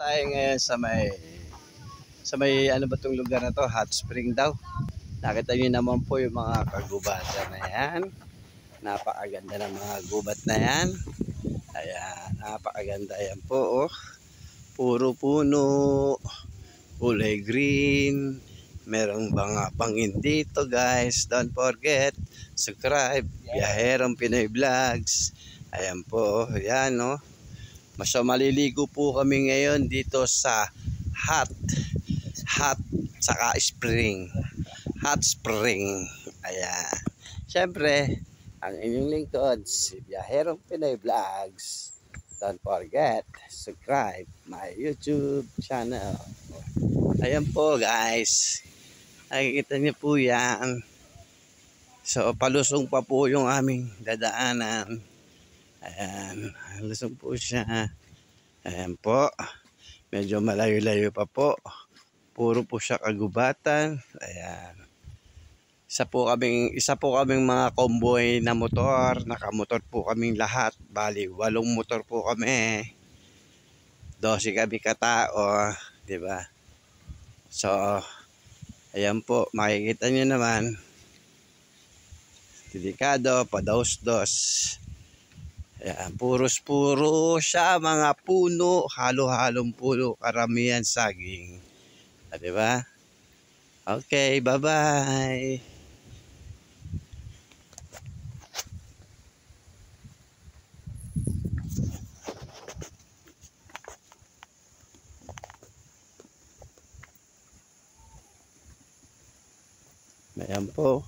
Tayo ngayon sa may ano ba tong lugar na to, hot spring daw. Nakita niyo naman po yung mga kagubatan na yan. Napakaganda ng mga gubat na yan. Ayan, napakaganda yan po, oh. Puro puno, kulay green. Merong mga bangin dito, guys. Don't forget, subscribe, Biyaherong Pinoy Vlogs. Ayan po, yan, no. Maliligo po kami ngayon dito sa hot saka hot spring. Ayan, syempre ang inyong lingkod si Biyaherong Pinoy Vlogs. Don't forget, subscribe my YouTube channel. Ayan po, guys, nakikita niyo po yan. So palusong pa po yung aming dadaanan. Ayan, lusong po siya. Ayan po, medyo malayo-layo pa po. Puro po siya kagubatan. Ayan. Isa po kaming mga convoy na motor. Nakamotor po kaming lahat. Bali, 8 motor po kami. 12 kami katao, di ba? So, ayan po, makikita niyo naman. Delikado, padaos-dos. Ayan, puros-puro siya, mga puno, halo-halong puno, karamihan saging. Di ba? Okay, bye-bye. Ayan po.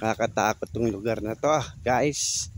Kakatakot tong lugar na to, guys.